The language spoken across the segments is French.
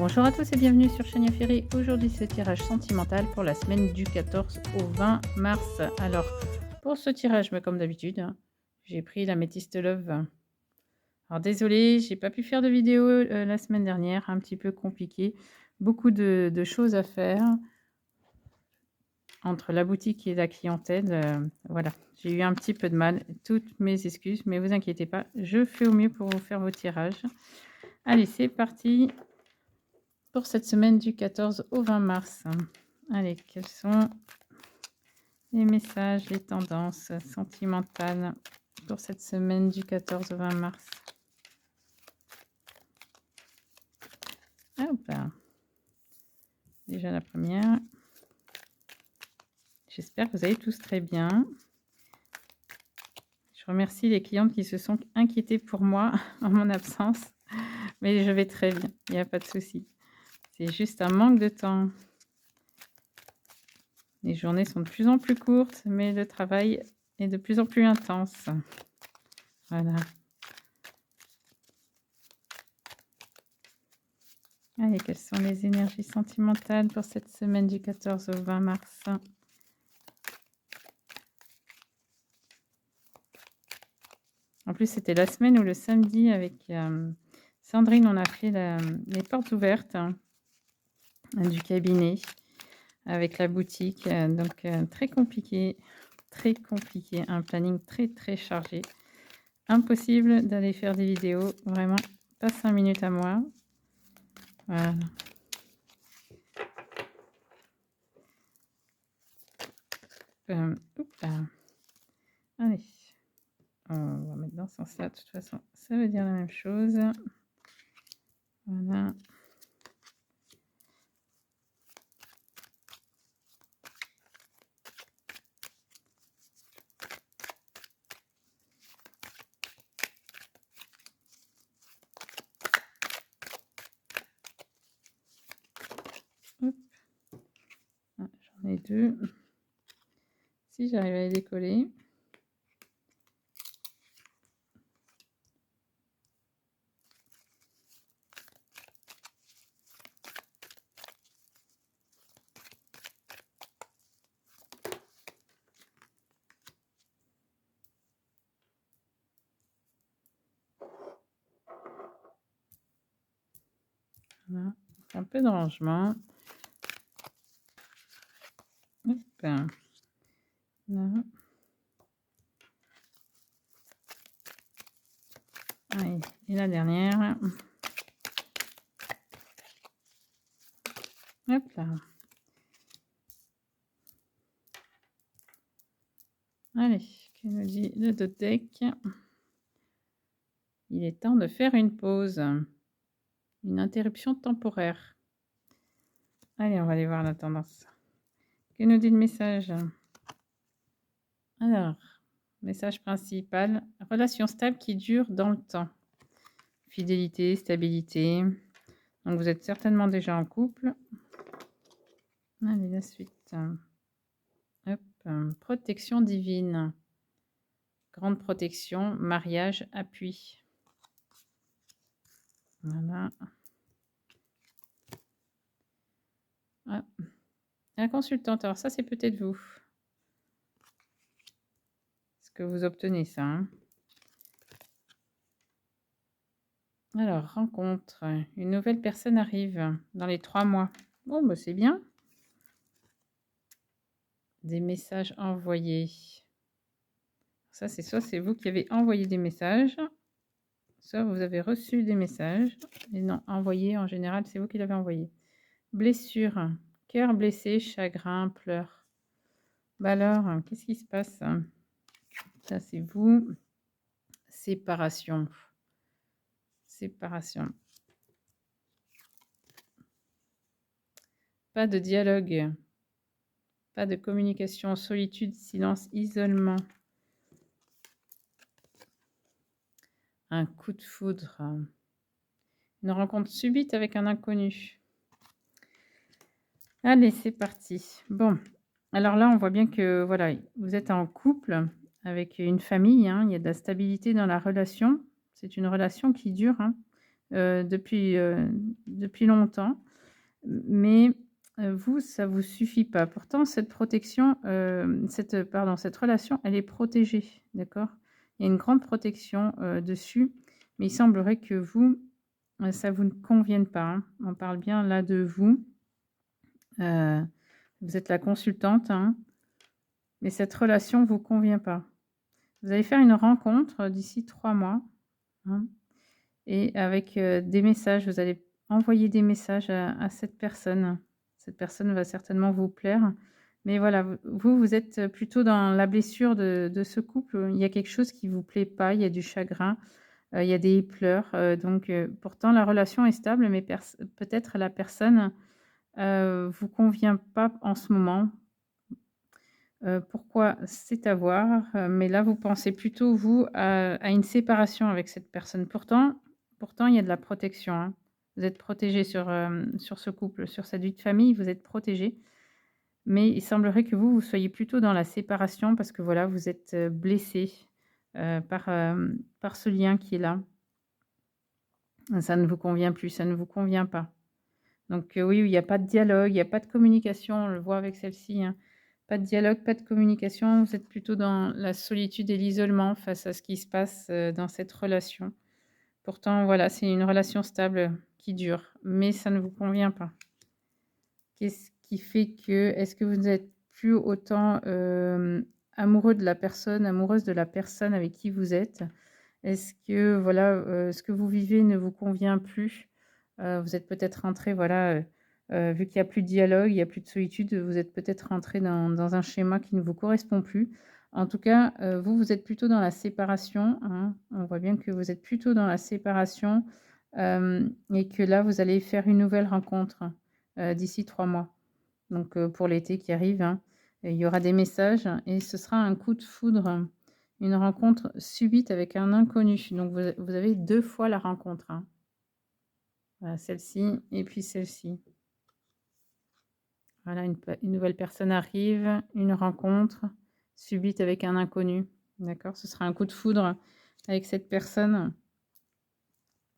Bonjour à tous et bienvenue sur Chania Ferry. Aujourd'hui, c'est tirage sentimental pour la semaine du 14 au 20 mars. Alors, pour ce tirage, mais comme d'habitude, hein, j'ai pris la Métiste Love. Alors, désolée, j'ai pas pu faire de vidéo la semaine dernière, un petit peu compliqué. Beaucoup de choses à faire entre la boutique et la clientèle. Voilà, j'ai eu un petit peu de mal. Toutes mes excuses, mais vous inquiétez pas, je fais au mieux pour vous faire vos tirages. Allez, c'est parti pour cette semaine du 14 au 20 mars. Allez, quels sont les messages, les tendances sentimentales pour cette semaine du 14 au 20 mars? Hop là. Déjà la première. J'espère que vous allez tous très bien. Je remercie les clientes qui se sont inquiétées pour moi en mon absence, mais je vais très bien, il n'y a pas de souci. C'est juste un manque de temps. Les journées sont de plus en plus courtes, mais le travail est de plus en plus intense. Voilà. Allez, quelles sont les énergies sentimentales pour cette semaine du 14 au 20 mars? En plus, c'était la semaine où le samedi avec Sandrine, on a fait les portes ouvertes du cabinet avec la boutique. Donc, très compliqué, un planning très, très chargé. Impossible d'aller faire des vidéos, vraiment, pas 5 minutes à moi. Voilà. Oups là. Allez. On va mettre dans ce sens-là, de toute façon, ça veut dire la même chose. Voilà. Hop. Ah, j'en ai deux. Si j'arrive à les décoller. Voilà. Un peu de rangement. Hop. Là. Allez. Et la dernière. Hop là. Allez, que nous dit le deck? Il est temps de faire une pause. Une interruption temporaire. Allez, on va aller voir la tendance. Que nous dit le message? Alors, message principal. Relation stable qui dure dans le temps. Fidélité, stabilité. Donc, vous êtes certainement déjà en couple. Allez, la suite. Hop, protection divine. Grande protection, mariage, appui. Voilà. Ah. La consultante, alors ça, c'est peut-être vous. Ce que vous obtenez, ça. Hein. Alors, rencontre. Une nouvelle personne arrive dans les 3 mois. Bon, bah, c'est bien. Des messages envoyés. Ça, c'est soit c'est vous qui avez envoyé des messages, soit vous avez reçu des messages. Et non, envoyé, en général, c'est vous qui l'avez envoyé. Blessure. Cœur blessé, chagrin, pleurs. Bah alors, qu'est-ce qui se passe? Ça, c'est vous. Séparation. Séparation. Pas de dialogue. Pas de communication. Solitude, silence, isolement. Un coup de foudre. Une rencontre subite avec un inconnu. Allez, c'est parti. Bon, alors là, on voit bien que voilà, vous êtes en couple avec une famille. Hein, il y a de la stabilité dans la relation. C'est une relation qui dure. Hein. depuis longtemps, mais vous, ça vous suffit pas. Pourtant cette protection, cette relation, elle est protégée, d'accord? Il y a une grande protection, dessus, mais il semblerait que vous, ça vous ne convienne pas, hein. On parle bien là de vous, heu, vous êtes la consultante, hein, mais cette relation vous convient pas. Vous allez faire une rencontre, d'ici 3 mois, hein, et avec, des messages. Vous allez envoyer des messages à cette personne. Cette personne va certainement vous plaire, mais voilà, vous êtes plutôt dans la blessure de ce couple. Il y a quelque chose qui vous plaît pas, il y a du chagrin, il y a des pleurs, donc pourtant la relation est stable, mais peut-être la personne, vous convient pas en ce moment. Pourquoi? C'est à voir, mais là, vous pensez plutôt, vous, à une séparation avec cette personne. Pourtant, il y a de la protection, hein. Vous êtes protégés sur ce couple, sur cette vie de famille, vous êtes protégés, mais il semblerait que vous soyez plutôt dans la séparation parce que, voilà, vous êtes, blessés, par ce lien qui est là. Ça ne vous convient plus, ça ne vous convient pas. Donc oui, il y a pas de dialogue, il y a pas de communication, on le voit avec celle-ci, hein. Pas de dialogue, pas de communication, vous êtes plutôt dans la solitude et l'isolement face à ce qui se passe, dans cette relation. Pourtant, voilà, c'est une relation stable, qui dure, mais ça ne vous convient pas. Qu'est-ce qui fait que est-ce que vous n'êtes plus autant, amoureux de la personne, amoureuse de la personne avec qui vous êtes? Est-ce que voilà, ce que vous vivez ne vous convient plus? Vous êtes peut-être rentrés, voilà, vu qu'il y a plus de dialogue, il y a plus de solitude, vous êtes peut-être rentrés dans un schéma qui ne vous correspond plus. En tout cas, vous êtes plutôt dans la séparation, hein. On voit bien que vous êtes plutôt dans la séparation, et que là, vous allez faire une nouvelle rencontre, d'ici 3 mois. Donc pour l'été qui arrive, hein, il y aura des messages et ce sera un coup de foudre, une rencontre subite avec un inconnu. Donc vous avez 2 fois la rencontre, hein. Voilà, celle-ci et puis celle-ci. Voilà, une nouvelle personne arrive, une rencontre subite avec un inconnu. D'accord? Ce sera un coup de foudre avec cette personne.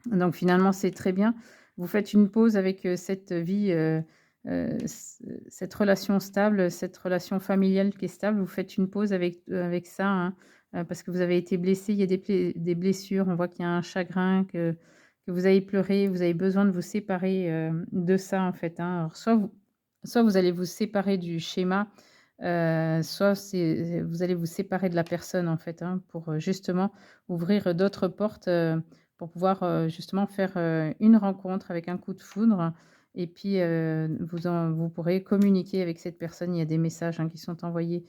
Donc finalement, c'est très bien. Vous faites une pause avec, cette vie, cette relation stable, cette relation familiale qui est stable. Vous faites une pause avec ça, hein, parce que vous avez été blessé. Il y a des blessures. On voit qu'il y a un chagrin, que vous avez pleuré. Vous avez besoin de vous séparer, de ça, en fait, hein. Alors soit vous allez vous séparer du schéma, soit vous allez vous séparer de la personne, en fait, hein, pour, justement ouvrir, d'autres portes, pour pouvoir, justement faire, une rencontre avec un coup de foudre et puis, vous pourrez communiquer avec cette personne. Il y a des messages, hein, qui sont envoyés.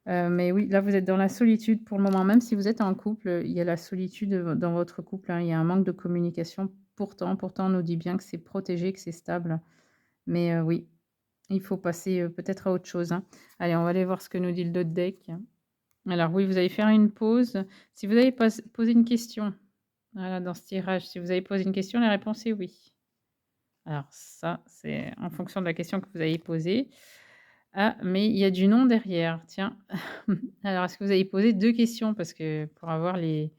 Mais oui, là, vous êtes dans la solitude pour le moment. Même si vous êtes en couple, il y a la solitude, dans votre couple, hein. Il y a un manque de communication. Pourtant, on nous dit bien que c'est protégé, que c'est stable. Mais, oui, il faut passer, peut-être à autre chose, hein. Allez, on va aller voir ce que nous dit le dos de deck. Alors oui, vous allez faire une pause. Si vous avez posé une question, voilà, dans ce tirage, si vous avez posé une question, la réponse est oui. Alors ça, c'est en fonction de la question que vous avez posée. Ah, mais il y a du non derrière, tiens. Alors est-ce que vous avez posé 2 questions? Parce que pour avoir les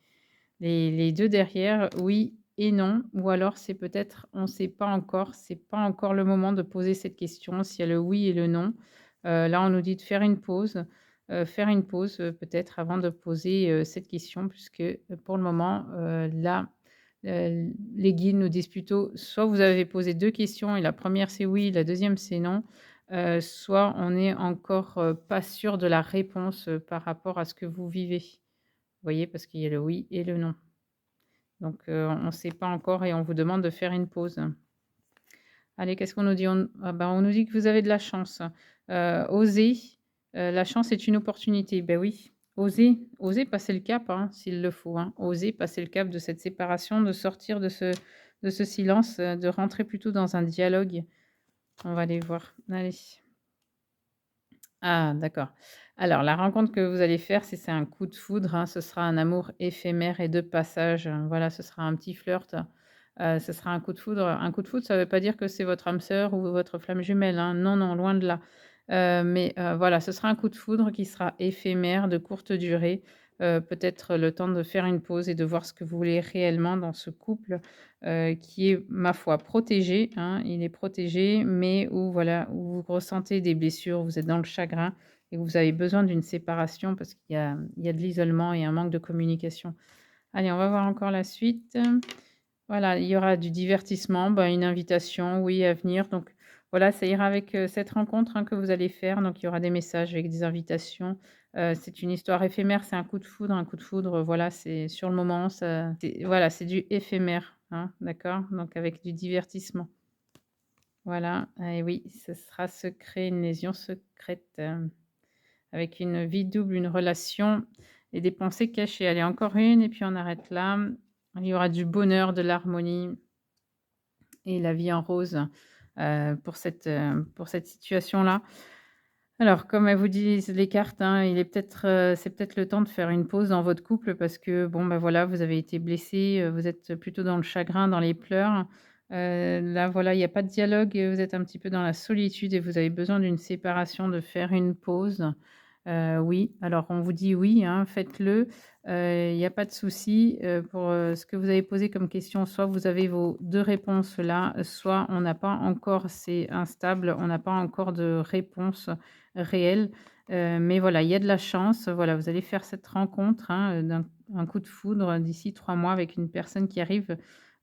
2 derrière, oui et non, ou alors c'est peut-être on ne sait pas encore, c'est pas encore le moment de poser cette question, s'il y a le oui et le non. Là, on nous dit de faire une pause, peut-être avant de poser, cette question puisque, pour le moment, là, les guides nous disent plutôt soit vous avez posé 2 questions et la première c'est oui, la deuxième c'est non, soit on n'est encore, pas sûr de la réponse, par rapport à ce que vous vivez. Vous voyez? Parce qu'il y a le oui et le non. Donc, on ne sait pas encore et on vous demande de faire une pause. Allez, qu'est-ce qu'on nous dit? On nous dit que vous avez de la chance. Osez, la chance est une opportunité. Ben oui, osez passer le cap, hein, s'il le faut, hein. Osez passer le cap de cette séparation, de sortir de ce silence, de rentrer plutôt dans un dialogue. On va aller voir. Allez. Ah d'accord. Alors la rencontre que vous allez faire, si c'est un coup de foudre, hein, ce sera un amour éphémère et de passage, voilà, ce sera un petit flirt, ce sera un coup de foudre. Un coup de foudre, ça ne veut pas dire que c'est votre âme sœur ou votre flamme jumelle, hein. Non, non, loin de là. Mais voilà, ce sera un coup de foudre qui sera éphémère, de courte durée, peut-être le temps de faire une pause et de voir ce que vous voulez réellement dans ce couple, qui est, ma foi, protégé, hein. Il est protégé, mais où voilà, où vous ressentez des blessures, vous êtes dans le chagrin et vous avez besoin d'une séparation parce qu'il y a de l'isolement et un manque de communication. Allez, on va voir encore la suite. Voilà, il y aura du divertissement, bah, une invitation, oui, à venir. Donc voilà, ça ira avec, cette rencontre, hein, que vous allez faire. Donc il y aura des messages avec des invitations. C'est une histoire éphémère, c'est un coup de foudre. Un coup de foudre, voilà, c'est sur le moment, ça c'est voilà, c'est du éphémère, hein, d'accord? Donc avec du divertissement. Voilà, et oui, ce sera secret, une lésion secrète, avec une vie double, une relation et des pensées cachées. Allez, encore une et puis on arrête là. Il y aura du bonheur, de l'harmonie et la vie en rose, pour cette situation-là. Alors, comme elles vous disent les cartes, hein, il est peut-être, c'est peut-être le temps de faire une pause dans votre couple parce que, bon, bah, voilà, vous avez été blessés, vous êtes plutôt dans le chagrin, dans les pleurs. Là, voilà, il y a pas de dialogue, vous êtes un petit peu dans la solitude et vous avez besoin d'une séparation, de faire une pause. Oui, alors on vous dit oui, hein, faites-le, il y a pas de souci, pour, ce que vous avez posé comme question, soit vous avez vos 2 réponses là, soit on n'a pas encore c'est instable, on n'a pas encore de réponse réelle, mais voilà, il y a de la chance, voilà, vous allez faire cette rencontre, hein, d'un un coup de foudre d'ici 3 mois avec une personne qui arrive,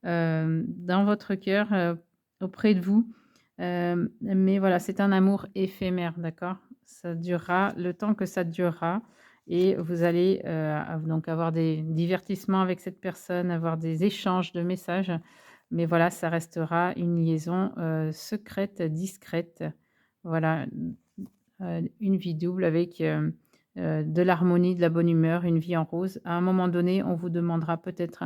dans votre cœur, auprès de vous. Mais voilà, c'est un amour éphémère, d'accord? Ça durera le temps que ça durera et vous allez, donc avoir des divertissements avec cette personne, avoir des échanges de messages. Mais voilà, ça restera une liaison, secrète, discrète. Voilà, une vie double avec, de l'harmonie, de la bonne humeur, une vie en rose. À un moment donné, on vous demandera peut-être,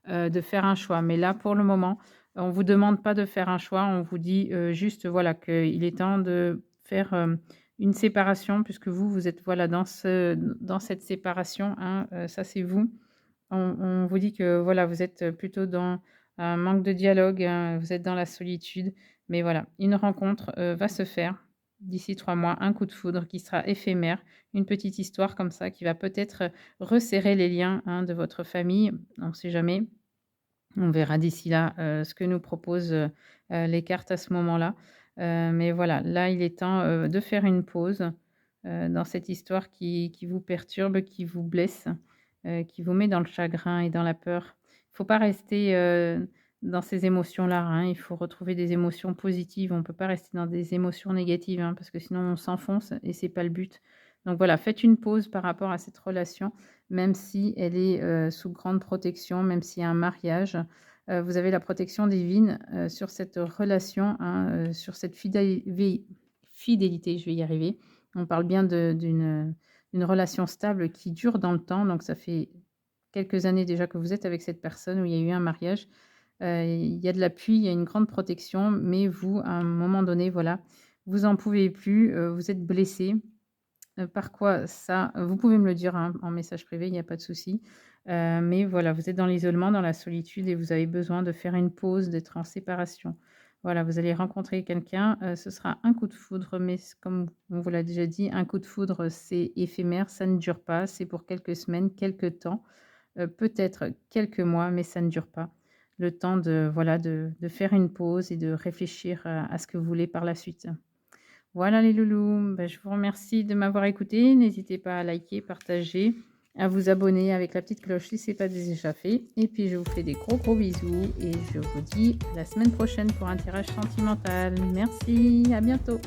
de faire un choix. Mais là, pour le moment, on vous demande pas de faire un choix. On vous dit, juste, voilà, qu'il est temps de faire, une séparation puisque vous, vous êtes, voilà, dans cette séparation, hein, ça, c'est vous. On vous dit que, voilà, vous êtes, plutôt dans un manque de dialogue, hein, vous êtes dans la solitude. Mais voilà, une rencontre, va se faire d'ici 3 mois, un coup de foudre qui sera éphémère, une petite histoire comme ça qui va peut-être, resserrer les liens, hein, de votre famille. On ne sait jamais. On verra d'ici là, ce que nous proposent, les cartes à ce moment-là. Mais voilà, là, il est temps, de faire une pause, dans cette histoire qui vous perturbe, qui vous blesse, qui vous met dans le chagrin et dans la peur. Il faut pas rester, dans ces émotions-là, hein. Il faut retrouver des émotions positives. On ne peut pas rester dans des émotions négatives, hein, parce que sinon on s'enfonce et c'est pas le but. Donc voilà, faites une pause par rapport à cette relation même si elle est, sous grande protection, même s'il y a un mariage, vous avez la protection divine, sur cette relation, hein, sur cette fidélité, je vais y arriver. On parle bien d'une relation stable qui dure dans le temps, donc ça fait quelques années déjà que vous êtes avec cette personne où il y a eu un mariage. Il y a de l'appui, il y a une grande protection, mais vous, à un moment donné, voilà, vous en pouvez plus, vous êtes blessé. Par quoi ça? Vous pouvez me le dire, hein, en message privé, il n'y a pas de souci. Mais voilà, vous êtes dans l'isolement, dans la solitude et vous avez besoin de faire une pause, d'être en séparation. Voilà, vous allez rencontrer quelqu'un, ce sera un coup de foudre, mais comme on vous l'a déjà dit, un coup de foudre, c'est éphémère, ça ne dure pas, c'est pour quelques semaines, quelques temps, peut-être quelques mois, mais ça ne dure pas. Le temps de, voilà, de faire une pause et de réfléchir à ce que vous voulez par la suite. Voilà les loulous, bah, je vous remercie de m'avoir écouté. N'hésitez pas à liker, partager, à vous abonner avec la petite cloche si ce n'est pas déjà fait. Et puis je vous fais des gros gros bisous et je vous dis à la semaine prochaine pour un tirage sentimental. Merci, à bientôt.